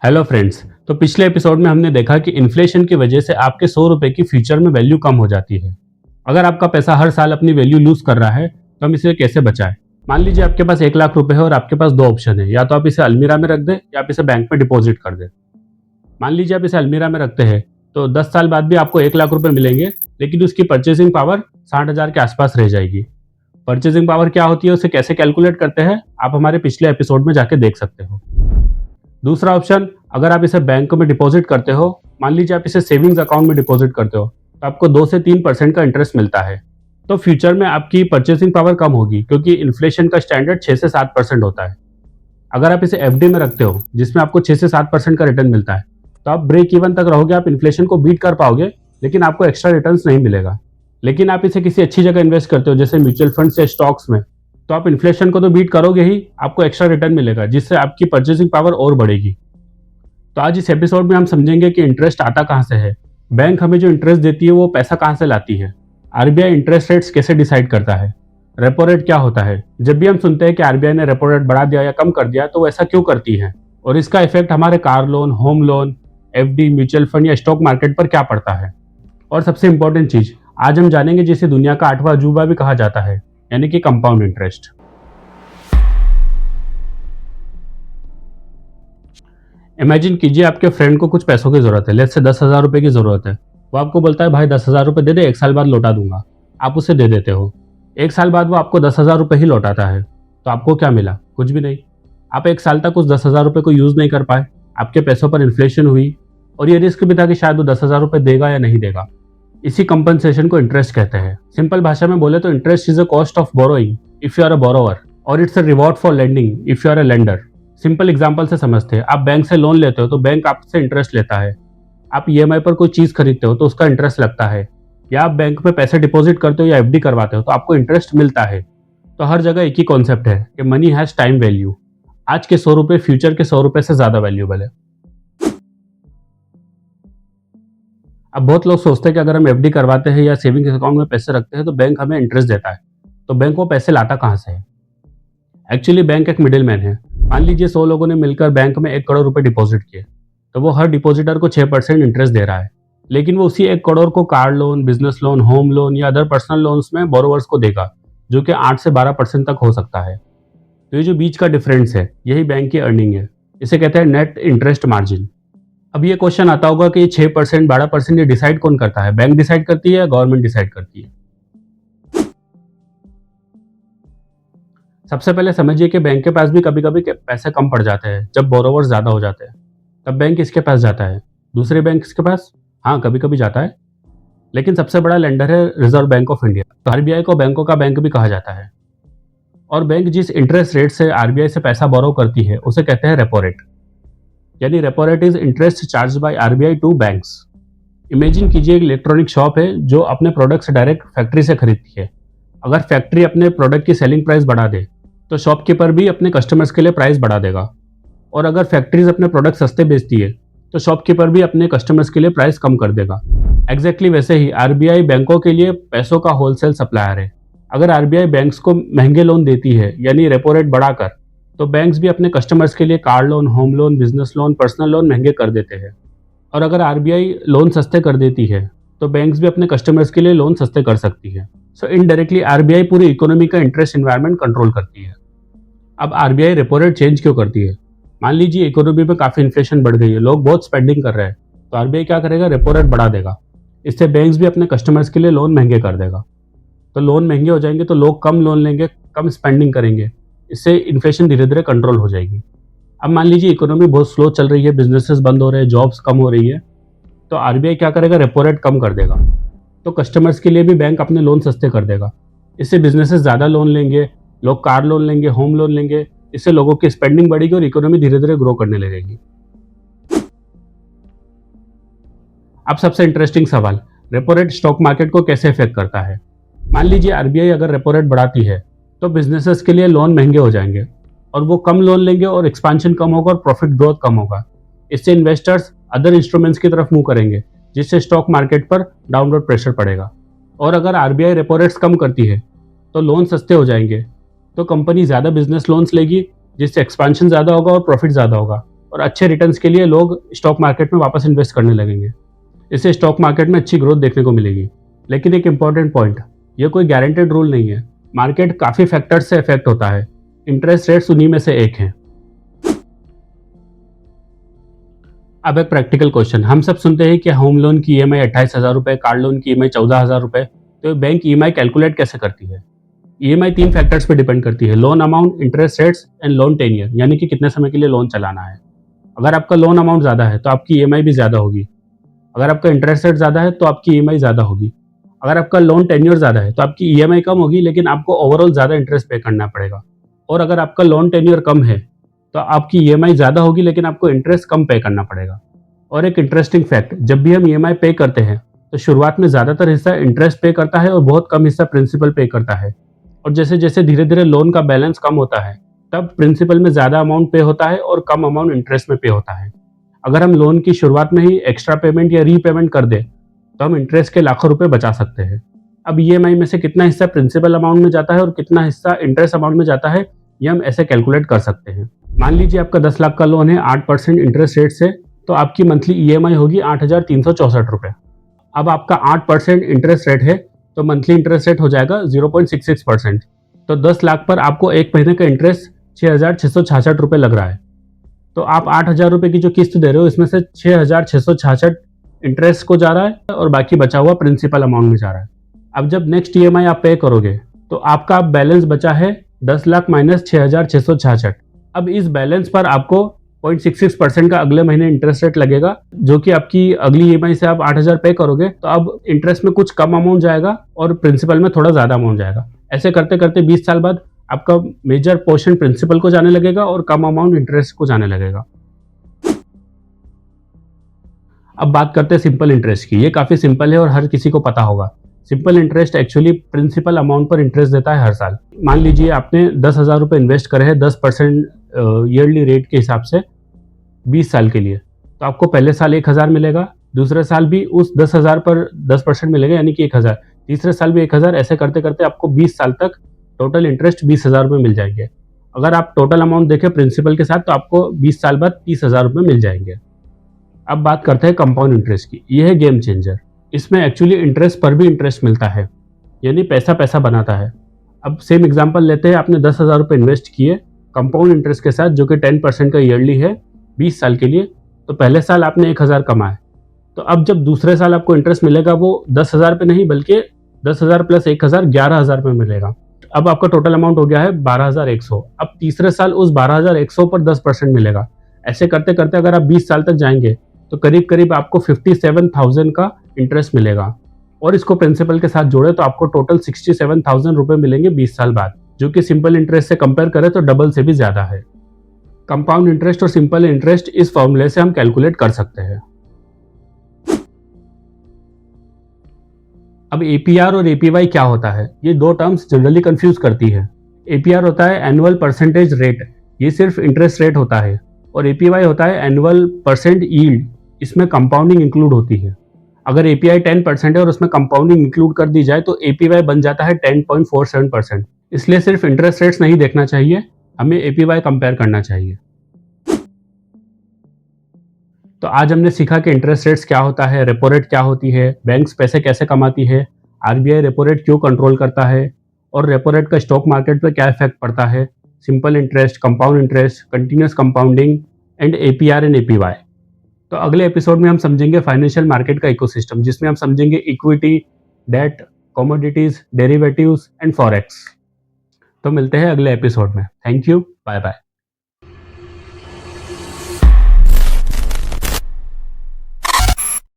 Hello friends. तो पिछले episode में हमने देखा कि इन्फ्लेशन की वजह से आपके 100 रुपए की फ्यूचर में वैल्यू कम हो जाती है। अगर आपका पैसा हर साल अपनी वैल्यू लूज कर रहा है तो हम इसे कैसे बचाएं। मान लीजिए आपके पास 1 लाख रुपए है और आपके पास दो ऑप्शन है, या तो आप इसे अलमीरा में रख दें या आप इसे बैंक में डिपॉजिट कर दें। मान लीजिए आप इसे अलमीरा में रखते हैं तो 10 साल बाद भी आपको 1 लाख रुपए मिलेंगे, लेकिन उसकी परचेसिंग पावर 60,000 के आसपास रह जाएगी। परचेसिंग पावर क्या होती है, उसे कैसे कैलकुलेट करते हैं, आप हमारे पिछले एपिसोड में जाके देख सकते हो। दूसरा ऑप्शन, अगर आप इसे बैंक में डिपॉजिट करते हो, मान लीजिए आप इसे सेविंग्स अकाउंट में डिपॉजिट करते हो, तो आपको 2 से 3% का इंटरेस्ट मिलता है। तो फ्यूचर में आपकी परचेसिंग पावर कम होगी, क्योंकि इन्फ्लेशन का स्टैंडर्ड 6 से 7% होता है। अगर आप इसे एफडी में रखते हो जिसमें आपको 6 से 7% का रिटर्न मिलता है, तो आप ब्रेक इवन तक रहोगे, आप इन्फ्लेशन को बीट कर पाओगे, लेकिन आपको एक्स्ट्रा रिटर्न नहीं मिलेगा। लेकिन आप इसे किसी अच्छी जगह इन्वेस्ट करते हो जैसे म्यूचुअल फंड या स्टॉक्स में, तो आप इन्फ्लेशन को तो बीट करोगे ही, आपको एक्स्ट्रा रिटर्न मिलेगा जिससे आपकी परचेसिंग पावर और बढ़ेगी। तो आज इस एपिसोड में हम समझेंगे कि इंटरेस्ट आता कहाँ से है, बैंक हमें जो इंटरेस्ट देती है वो पैसा कहाँ से लाती है, आरबीआई इंटरेस्ट रेट्स कैसे डिसाइड करता है, रेपो रेट क्या होता है। जब भी हम सुनते हैं कि आरबीआई ने रेपो रेट बढ़ा दिया या कम कर दिया, तो वो ऐसा क्यों करती है, और इसका इफेक्ट हमारे car loan, home loan, FD, mutual fund या स्टॉक मार्केट पर क्या पड़ता है। और सबसे इंपॉर्टेंट चीज आज हम जानेंगे जिसे दुनिया का 8वां अजूबा भी कहा जाता है, यानी कि कंपाउंड इंटरेस्ट। इमेजिन कीजिए आपके फ्रेंड को कुछ पैसों की जरूरत है, लेट्स से 10,000 रुपए की जरूरत है। वो आपको बोलता है भाई 10,000 रुपए दे दे, 1 साल बाद लौटा दूंगा। आप उसे दे देते हो। 1 साल बाद वो आपको 10,000 रुपए ही लौटाता है, तो आपको क्या मिला? कुछ भी नहीं। आप 1 साल तक उस 10,000 रुपए को यूज नहीं कर पाए, आपके पैसों पर इन्फ्लेशन हुई, और ये रिस्क भी था कि शायद वो 10,000 रुपए देगा या नहीं देगा। इसी कंपनसेशन को इंटरेस्ट कहते हैं। सिंपल भाषा में बोले तो interest is a cost of borrowing if you are a borrower, और it's a reward for lending if you are a lender. Simple example से समझते हैं, आप बैंक से लोन लेते हो तो बैंक आपसे इंटरेस्ट लेता है। आप ईएमआई पर कोई चीज खरीदते हो तो उसका इंटरेस्ट लगता है, या आप बैंक में पैसे डिपॉजिट करते हो या एफडी करवाते हो तो आपको इंटरेस्ट मिलता है। तो हर जगह एक ही कॉन्सेप्ट है कि मनी हैज टाइम वैल्यू। आज के 100 रुपए फ्यूचर के 100 रुपए से ज्यादा वैल्यूबल है। अब बहुत लोग सोचते हैं कि अगर हम एफडी करवाते हैं या सेविंग्स अकाउंट में पैसे रखते हैं तो बैंक हमें इंटरेस्ट देता है। तो बैंक वो पैसे लाता कहाँ से है? एक्चुअली बैंक एक मिडिल मैन है। मान लीजिए 100 लोगों ने मिलकर बैंक में 1 करोड़ रुपए डिपॉजिट किए, तो वो हर डिपॉजिटर को 6% इंटरेस्ट दे रहा है। लेकिन वो उसी 1 करोड़ को car loan, business loan, home loan या अदर पर्सनल लोन्स में बोरोवर्स को देगा, जो कि 8 से 12% तक हो सकता है। तो ये जो बीच का डिफरेंस है, यही बैंक की अर्निंग है। इसे कहते हैं नेट इंटरेस्ट मार्जिन। अब ये क्वेश्चन आता होगा कि ये 6%, 12% ये डिसाइड कौन करता है? बैंक डिसाइड करती है या गवर्नमेंट डिसाइड करती है? सबसे पहले समझिए कि बैंक के पास भी कभी कभी पैसे कम पड़ जाते हैं। जब बोरोवर्स ज्यादा हो जाते हैं तब बैंक किसके पास जाता है? दूसरे बैंक के पास। हाँ, कभी कभी जाता है, लेकिन सबसे बड़ा लेंडर है रिजर्व बैंक ऑफ इंडिया। तो आरबीआई को बैंकों का बैंक भी कहा जाता है। और बैंक जिस इंटरेस्ट रेट से आरबीआई से पैसा बोरो करती है उसे कहते हैं रेपो रेट। यानी repo rate is interest charge by RBI to banks. Imagine कीजिए एक इलेक्ट्रॉनिक शॉप है जो अपने प्रोडक्ट्स डायरेक्ट फैक्ट्री से खरीदती है। अगर फैक्ट्री अपने प्रोडक्ट की सेलिंग प्राइस बढ़ा दे तो शॉपकीपर भी अपने कस्टमर्स के लिए प्राइस बढ़ा देगा। और अगर फैक्ट्रीज अपने प्रोडक्ट सस्ते बेचती है तो शॉपकीपर भी अपने कस्टमर्स के लिए प्राइस कम कर देगा। एग्जैक्टली वैसे ही आरबीआई बैंकों के लिए पैसों का होलसेल सप्लायर है। अगर आरबीआई बैंक्स को महंगे लोन देती है, यानी रेपो रेट बढ़ाकर, तो बैंक्स भी अपने कस्टमर्स के लिए car loan, home loan, business loan, personal loan महंगे कर देते हैं। और अगर आरबीआई लोन सस्ते कर देती है तो बैंक्स भी अपने कस्टमर्स के लिए लोन सस्ते कर सकती है। सो इनडायरेक्टली आरबीआई पूरी इकोनॉमी का इंटरेस्ट एनवायरनमेंट कंट्रोल करती है। अब आरबीआई रेपो रेट चेंज क्यों करती है? मान लीजिए इकोनॉमी में काफी इन्फ्लेशन बढ़ गई है, लोग बहुत स्पेंडिंग कर रहे हैं, तो आरबीआई क्या करेगा? रेपो रेट बढ़ा देगा। इससे बैंक्स भी अपने कस्टमर्स के लिए लोन महंगे कर देगा। तो लोन महंगे हो जाएंगे तो लोग कम लोन लेंगे, कम स्पेंडिंग करेंगे। इससे इन्फ्लेशन धीरे धीरे कंट्रोल हो जाएगी। अब मान लीजिए इकोनॉमी बहुत स्लो चल रही है, बिजनेसेस बंद हो रहे हैं, जॉब्स कम हो रही है, तो आरबीआई क्या करेगा? रेपो रेट कम कर देगा। तो कस्टमर्स के लिए भी बैंक अपने लोन सस्ते कर देगा। इससे बिजनेसेस ज्यादा लोन लेंगे, लोग कार लोन लेंगे, होम लोन लेंगे। इससे लोगों की स्पेंडिंग बढ़ेगी और इकोनॉमी धीरे धीरे ग्रो करने लगेगी। अब सबसे इंटरेस्टिंग सवाल, रेपो रेट स्टॉक मार्केट को कैसे इफेक्ट करता है? मान लीजिए आरबीआई अगर रेपो रेट बढ़ाती है तो बिजनेसेस के लिए लोन महंगे हो जाएंगे, और वो कम लोन लेंगे और एक्सपेंशन कम होगा और प्रॉफिट ग्रोथ कम होगा। इससे इन्वेस्टर्स अदर इंस्ट्रूमेंट्स की तरफ मूव करेंगे, जिससे स्टॉक मार्केट पर डाउनवर्ड प्रेशर पड़ेगा। और अगर आरबीआई रेपो रेट्स कम करती है तो लोन सस्ते हो जाएंगे, तो कंपनी ज़्यादा बिजनेस लोन्स लेगी, जिससे एक्सपेंशन ज़्यादा होगा और प्रॉफिट ज़्यादा होगा। और अच्छे रिटर्न्स के लिए लोग स्टॉक मार्केट में वापस इन्वेस्ट करने लगेंगे। इससे स्टॉक मार्केट में अच्छी ग्रोथ देखने को मिलेगी। लेकिन एक इंपॉर्टेंट पॉइंट, ये कोई गारंटेड रूल नहीं है। मार्केट काफ़ी फैक्टर्स से इफेक्ट होता है, इंटरेस्ट रेट्स उन्हीं में से एक हैं। अब एक प्रैक्टिकल क्वेश्चन, हम सब सुनते हैं कि होम लोन की ईएमआई 28,000 रुपये, कार लोन की ईएमआई 14,000 रुपये। तो बैंक ईएमआई कैलकुलेट कैसे करती है? ईएमआई 3 फैक्टर्स पे डिपेंड करती है, loan amount, interest rates and loan tenure, यानी कि कितने समय के लिए लोन चलाना है। अगर आपका लोन अमाउंट ज़्यादा है तो आपकी ईएमआई भी ज़्यादा होगी। अगर आपका इंटरेस्ट रेट ज़्यादा है तो आपकी ईएमआई ज़्यादा होगी। अगर आपका लोन टेन्योर ज़्यादा है तो आपकी ईएमआई कम होगी, लेकिन आपको ओवरऑल ज़्यादा इंटरेस्ट पे करना पड़ेगा। और अगर आपका लोन टेन्योर कम है तो आपकी ईएमआई ज़्यादा होगी, लेकिन आपको इंटरेस्ट कम पे करना पड़ेगा। और एक इंटरेस्टिंग फैक्ट, जब भी हम ईएमआई पे करते हैं तो शुरुआत में ज़्यादातर हिस्सा इंटरेस्ट पे करता है और बहुत कम हिस्सा प्रिंसिपल पे करता है। और जैसे जैसे धीरे धीरे लोन का बैलेंस कम होता है, तब प्रिंसिपल में ज़्यादा अमाउंट पे होता है और कम अमाउंट इंटरेस्ट में पे होता है। अगर हम लोन की शुरुआत में ही एक्स्ट्रा पेमेंट या रीपेमेंट कर दें तो हम इंटरेस्ट के लाखों रुपए बचा सकते हैं। अब ईएमआई में से कितना हिस्सा प्रिंसिपल अमाउंट में जाता है और कितना हिस्सा इंटरेस्ट अमाउंट में जाता है, ये हम ऐसे कैलकुलेट कर सकते हैं। मान लीजिए आपका 10 लाख का लोन है 8% इंटरेस्ट रेट से, तो आपकी मंथली ईएमआई होगी 8,364 रुपये। अब आपका 8% इंटरेस्ट रेट है तो मंथली इंटरेस्ट रेट हो जाएगा 0.66%। तो 10 लाख पर आपको एक महीने का इंटरेस्ट 6,666 रुपये लग रहा है। तो आप 8,000 रुपये की जो किस्त दे रहे हो, इसमें से 6,666 इंटरेस्ट को जा रहा है और बाकी बचा हुआ प्रिंसिपल अमाउंट में जा रहा है। अब जब नेक्स्ट ईएमआई आप पे करोगे तो आपका बैलेंस बचा है 10 लाख माइनस 6,666। अब इस बैलेंस पर आपको 0.66% का अगले महीने इंटरेस्ट रेट लगेगा, जो कि आपकी अगली ईएमआई से आप 8,000 पे करोगे तो अब इंटरेस्ट में कुछ कम अमाउंट जाएगा और प्रिंसिपल में थोड़ा ज़्यादा अमाउंट जाएगा। ऐसे करते करते 20 साल बाद आपका मेजर पोर्शन प्रिंसिपल को जाने लगेगा और कम अमाउंट इंटरेस्ट को जाने लगेगा। अब बात करते हैं सिंपल इंटरेस्ट की। ये काफ़ी सिंपल है और हर किसी को पता होगा। Simple interest actually principal amount पर इंटरेस्ट देता है हर साल। मान लीजिए आपने 10,000 रुपये इन्वेस्ट करे हैं 10% ईयरली रेट के हिसाब से 20 साल के लिए, तो आपको पहले साल 1,000 मिलेगा, दूसरे साल भी उस 10,000 पर 10% मिलेगा यानी कि 1,000, तीसरे साल भी 1,000। ऐसे करते करते आपको 20 साल तक टोटल इंटरेस्ट 20,000 रुपये मिल जाएंगे। अगर आप टोटल अमाउंट देखें प्रिंसिपल के साथ तो आपको 20 साल बाद 30,000 रुपये मिल जाएंगे। अब बात करते हैं कंपाउंड इंटरेस्ट की। यह है गेम चेंजर। इसमें एक्चुअली इंटरेस्ट पर भी इंटरेस्ट मिलता है, यानी पैसा पैसा बनाता है। अब सेम एग्जांपल लेते हैं, आपने 10,000 रुपये इन्वेस्ट किए कंपाउंड इंटरेस्ट के साथ, जो कि 10% का ईयरली है 20 साल के लिए। तो पहले साल आपने 1,000 कमाए, तो अब जब दूसरे साल आपको इंटरेस्ट मिलेगा वो 10,000 पे नहीं बल्कि 10,000 प्लस 1,000 11,000 पे मिलेगा। अब आपका टोटल अमाउंट हो गया है 12,100। अब तीसरे साल उस 12,100 पर 10% मिलेगा। ऐसे करते करते अगर आप 20 साल तक जाएंगे तो करीब करीब आपको 57,000 का इंटरेस्ट मिलेगा, और इसको प्रिंसिपल के साथ जोड़े तो आपको टोटल 67,000 रुपये मिलेंगे 20 साल बाद, जो कि सिंपल इंटरेस्ट से कंपेयर करें तो डबल से भी ज़्यादा है। कंपाउंड इंटरेस्ट और सिंपल इंटरेस्ट इस फॉर्मूले से हम कैलकुलेट कर सकते हैं। अब एपीआर और एपीवाई क्या होता है, ये दो टर्म्स जनरली कंफ्यूज करती है। एपीआर होता है एनुअल परसेंटेज रेट, ये सिर्फ इंटरेस्ट रेट होता है, और एपीवाई होता है एनुअल परसेंट यील्ड, इसमें कंपाउंडिंग इंक्लूड होती है। अगर एपीआई 10% है और उसमें कंपाउंडिंग इंक्लूड कर दी जाए तो एपीवाई बन जाता है 10.47%। इसलिए सिर्फ इंटरेस्ट रेट्स नहीं देखना चाहिए, हमें एपीवाई कंपेयर करना चाहिए। तो आज हमने सीखा कि इंटरेस्ट रेट्स क्या होता है, रेपो रेट क्या होती है, बैंक्स पैसे कैसे कमाती है, आरबीआई रेपो रेट क्यों कंट्रोल करता है, और रेपो रेट का स्टॉक मार्केट पर क्या इफेक्ट पड़ता है, simple interest, compound interest, continuous compounding and APR and APY. तो अगले एपिसोड में हम समझेंगे फाइनेंशियल मार्केट का इकोसिस्टम, जिसमें हम समझेंगे equity, debt, commodities, derivatives and forex. तो मिलते हैं अगले एपिसोड में। Thank you, bye bye.